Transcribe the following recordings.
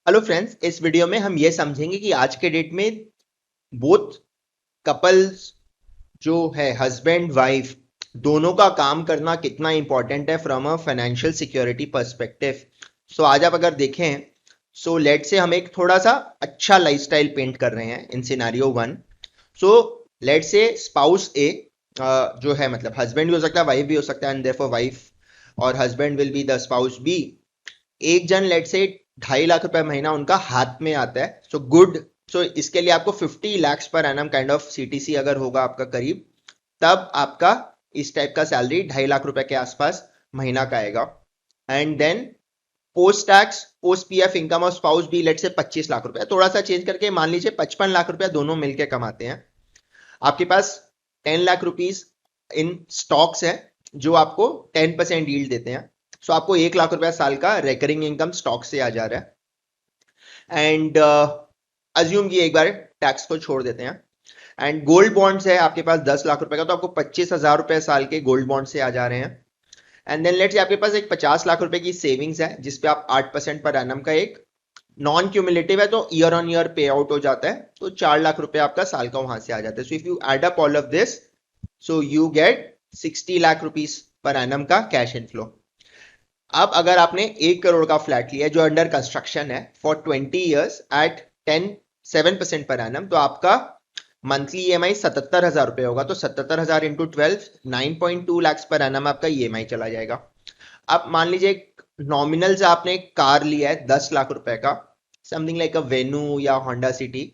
Hello friends, इस video में हम ये समझेंगे कि आज के डेट में बोथ कपल्स जो है हस्बैंड वाइफ दोनों का काम करना कितना इंपॉर्टेंट है from a financial security perspective. So आज आप अगर देखें, सो लेट से हम एक थोड़ा सा अच्छा लाइफस्टाइल पेंट कर रहे हैं इन सिनेरियो वन। सो लेट से स्पाउस ए जो है मतलब हस्बैंड भी हो सकता है, वाइफ भी हो सकता है, एंड देयरफॉर वाइफ और husband will be the spouse be. एक जन लेट से 2.5 लाख रुपए महीना उनका हाथ में आता है। So good. सो इसके लिए आपको 50 lakhs per annum kind of CTC अगर होगा आपका करीब, तब आपका इस टाइप का सैलरी 2.5 लाख रुपए के आसपास महीना का आएगा। And then post tax post PF income of spouse भी लेट से 25 लाख रुपए, थोड़ा सा चेंज करके मान लीजिए 55 लाख रुपया दोनों मिलके कमाते हैं। आपके पास 10 लाख रुपीज इन स्टॉक्स है जो आपको 10% यील्ड देते हैं। सो आपको 1 लाख रुपया साल का रेकरिंग इनकम स्टॉक से आ जा रहा है। एंड अज्यूम कि एक बार टैक्स को छोड़ देते हैं। एंड गोल्ड बॉन्ड्स है आपके पास 10 लाख रुपए का, तो आपको 25,000 रुपए साल के गोल्ड बॉन्ड से आ जा रहे हैं। एंड देन लेट्स से आपके पास एक 50 लाख रुपए की सेविंग्स है जिसपे आप 8% पर एनम का एक नॉन क्यूमुलेटिव है, तो ईयर ऑन ईयर पे आउट हो जाता है, तो 4 लाख रुपए आपका साल का वहां से आ जाता है। So if you add up all of this, so you get 60 lakh rupees per annum का कैश इनफ्लो। अब अगर आपने 1 करोड़ का फ्लैट लिया है जो अंडर कंस्ट्रक्शन है for 20 years at 7% per annum, तो आपका मंथली ईएमआई 77,000 रुपए होगा। तो 77,000 इंटू 12, 9.2 लाख पर एनम आपका ईएमआई चला जाएगा। अब मान लीजिए नॉमिनल से आपने एक कार लिया है 10 लाख रुपए का, समथिंग लाइक अ वेन्यू या होंडा सिटी।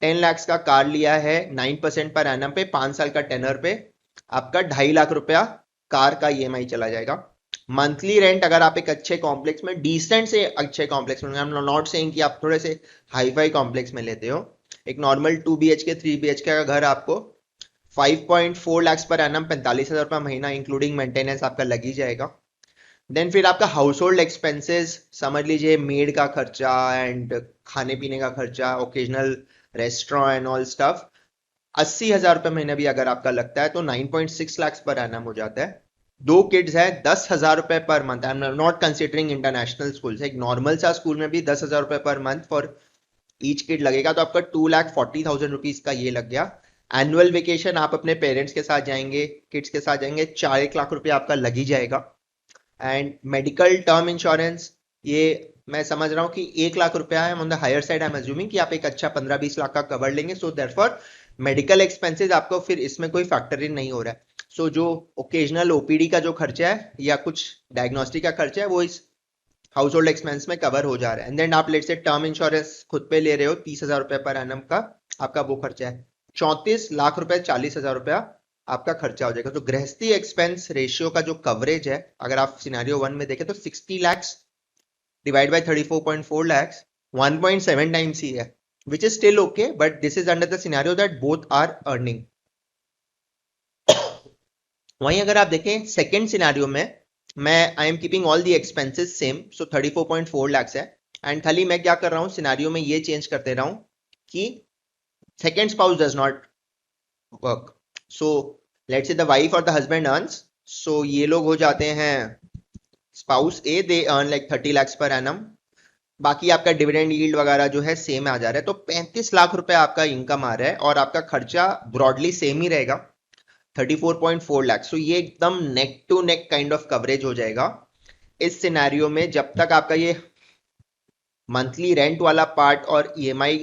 10 लाख का कार लिया है 9% पर एनम पे, 5 साल का टेनर पे, आपका 2.5 लाख रुपया कार का ईएमआई चला जाएगा। मंथली रेंट अगर आप एक अच्छे कॉम्प्लेक्स में, डिसेंट से अच्छे कॉम्प्लेक्स में, आई एम नॉट सेइंग कि आप थोड़े से हाई फाई कॉम्प्लेक्स में लेते हो, एक नॉर्मल 2 BHK 3 BHK का घर आपको 5.4 लाख पर एनम 45,000 रुपया महीना इंक्लूडिंग मेंटेनेंस आपका लग ही जाएगा। देन फिर आपका हाउस होल्ड एक्सपेंसेस समझ लीजिए, मेड का खर्चा एंड खाने पीने का खर्चा, occasional restaurant and all stuff, 80,000 रुपये महीने भी अगर आपका लगता है तो 9.6 लाख पर एनम हो जाता है। 2 किड्स है 10,000 रुपए per month, I am not considering international school, एक नॉर्मल सा स्कूल में भी 10,000 रुपए per month for each kid लगेगा, तो आपका 2,40,000 रुपीज का ये लग गया। एनुअल वेकेशन आप अपने पेरेंट्स के साथ जाएंगे, किड्स के साथ जाएंगे, 4 लाख रुपया आपका लग ही जाएगा। एंड मेडिकल टर्म इंश्योरेंस, ये मैं समझ रहा हूँ कि 1 लाख रुपया है on the higher side. I am assuming कि आप एक अच्छा 15-20 लाख का कवर लेंगे, सो देयरफॉर मेडिकल एक्सपेंसेस आपको फिर इसमें कोई फैक्टर इन नहीं हो रहा है। सो जो ओकेजनल ओपीडी का जो खर्चा है या कुछ डायग्नोस्टिक का खर्चा है वो इस हाउस होल्ड एक्सपेंस में कवर हो जा रहा है। एंड देन आप लेट से टर्म इंश्योरेंस खुद पे ले रहे हो 30,000 रुपए पर एनम का, आपका वो खर्चा है 34 लाख रुपए, 40,000 रुपया आपका खर्चा हो जाएगा। तो गृहस्थी एक्सपेंस रेशियो का जो कवरेज है अगर आप सिनेरियो वन में देखें तो 60 lakhs divide by 34.4 lakhs 1.7 times ही है, which is still okay, but this is under the scenario that both are earning. वहीं अगर आप देखें सेकेंड सिनेरियो में, मैं I am keeping all the expenses same, so 34.4 lakhs है। एंड खाली मैं क्या कर रहा हूं सिनेरियो में ये चेंज करते रहा हूं कि second spouse does not work. So let's say the wife और द हस्बैंड अर्न्स, सो ये लोग हो जाते हैं spouse A, they earn like 30 lakhs per annum. बाकी आपका डिविडेंड यील्ड वगैरह जो है सेम आ जा रहा है, तो 35 लाख रुपए आपका इनकम आ रहा है और आपका खर्चा ब्रॉडली सेम ही रहेगा 34.4 लाख। सो ये एकदम neck to neck kind of coverage हो जाएगा इस सिनेरियो में, जब तक आपका ये मंथली रेंट वाला पार्ट और ईएमआई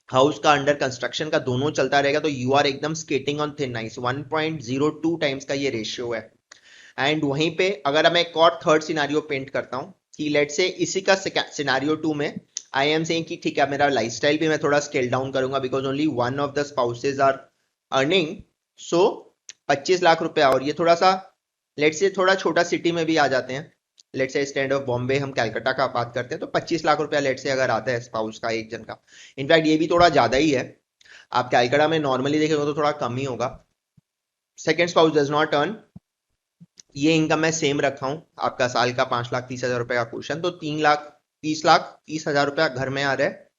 हाउस का अंडर कंस्ट्रक्शन का दोनों चलता रहेगा, तो यू आर एकदम skating on thin ice. 1.02 times का ये रेशियो है। एंड वहीं पे अगर मैं एक और थर्ड सिनेरियो पेंट करता हूं कि लेट से इसी का सिनेरियो टू में आई एम सेइंग कि ठीक है मेरा लाइफस्टाइल भी मैं थोड़ा स्केल डाउन करूंगा because only one of the spouses are earning, so 25 lakh रुपया। और ये थोड़ा सा लेट से थोड़ा छोटा सिटी में भी आ जाते हैं, लेट से स्टैंड ऑफ बॉम्बे हम कैलकाटा का बात करते हैं तो 25 लाख रुपया लेट से अगर आता है स्पाउस का एक जन का, इनफैक्ट ये भी थोड़ा ज्यादा ही है। आप कैलकाटा में नॉर्मली देखेंगे तो थोड़ा कम ही होगा। Second spouse does not earn, ये इनकम मैं सेम रखा हूं, आपका साल का 5,30,000 रुपए का क्वेश्चन, तो 3,30,30,000 रुपया घर में आ रहा है।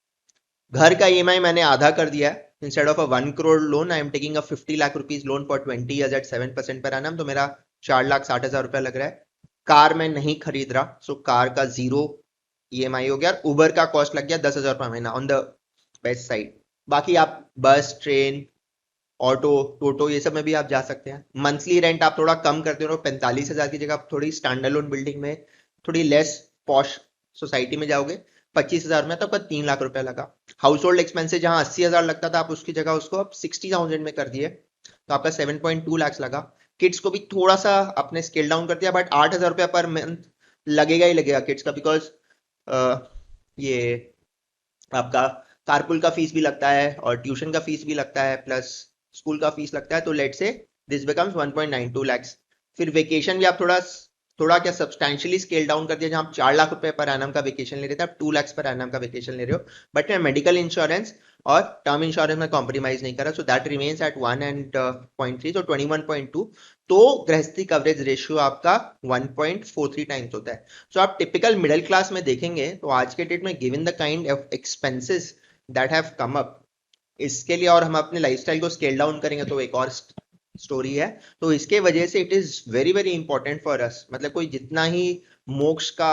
घर का ईएमआई मैंने आधा कर दिया है, instead of a 1 crore loan I am taking a 50 lakh rupees loan for 20 years at 7% per annum, तो मेरा 4,60,000 रुपया लग रहा है। कार में नहीं खरीद रहा, सो कार का जीरो ईएमआई हो गया, और उबर का कॉस्ट लग गया 10,000 पर महीना ऑन द बेस्ट साइड। बाकी आप बस, ट्रेन, ऑटो, टोटो ये सब में भी आप जा सकते हैं। मंथली रेंट आप थोड़ा कम करते हो, 45,000 की जगह आप थोड़ी स्टैंड अलोन बिल्डिंग में, थोड़ी लेस पॉश सोसाइटी में जाओगे, 25,000 में तो आपका 3 लाख रुपया लगा। हाउस होल्ड एक्सपेंसेस जहां 80,000 लगता था, आप उसकी जगह उसको आप 60,000 में कर दिए, तो आपका 7.2 लाख लगा। किड्स को भी थोड़ा सा आपने स्केल डाउन कर दिया, बट 8,000 रुपया पर मंथ लगेगा ही लगेगा किड्स का, बिकॉज ये आपका कारपुल का फीस भी लगता है और ट्यूशन का फीस भी लगता है, प्लस स्कूल का फीस लगता है, तो लेट से दिस बिकम्स 1.92 lakhs। फिर वेकेशन भी आप थोड़ा थोड़ा क्या सब्सटैंशियली स्केल डाउन कर दिया, जहां आप 4 लाख रुपए पर एनम का वेकेशन ले रहे थे, आप 2 lakhs पर एनम का वेकेशन ले रहे हो। बट मैं मेडिकल इंश्योरेंस और टर्म इंश्योरेंस में कॉम्प्रोमाइज नहीं करा, so that remains at 1 and 0.3, तो 21.2। तो गृहस्थी कवरेज रेशियो आपका 1.43 टाइम्स होता है। सो आप टिपिकल मिडिल क्लास में देखेंगे तो आज के डेट में given the kind of expenses that have come up, इसके लिए और हम अपने लाइफस्टाइल को स्केल डाउन करेंगे तो एक और स्टोरी है। तो इसके वजह से it is very very important for us, मतलब कोई जितना ही मोक्ष का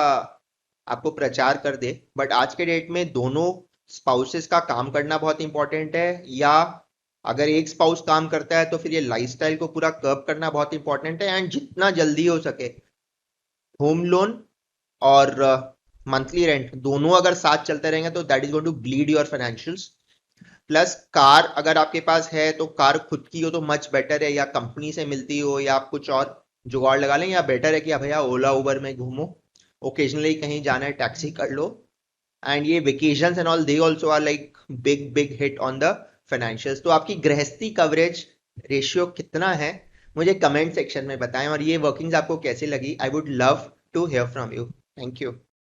आपको प्रचार कर दे, बट आज के डेट में दोनों स्पाउसेस का काम करना बहुत इंपॉर्टेंट है, या अगर एक स्पाउस काम करता है तो फिर ये लाइफस्टाइल को पूरा कर्व करना बहुत इंपॉर्टेंट है। एंड जितना जल्दी हो सके होम लोन और मंथली रेंट दोनों अगर साथ चलते रहेंगे तो that is going to bleed your financials. Plus car अगर आपके पास है तो कार खुद की हो तो मच बेटर है, या कंपनी से मिलती हो, या आप कुछ और जुगाड़ लगा लें, या बेटर है कि आप भैया ओला उबर में घूमो, ओकेजनली कहीं जाना है टैक्सी कर लो। एंड ये vacations and all they also are like big big hit on the financials. तो आपकी गृहस्थी कवरेज रेशियो कितना है मुझे कमेंट सेक्शन में बताएं, और ये वर्किंग्स आपको कैसे लगी, I would love to hear from you. Thank you.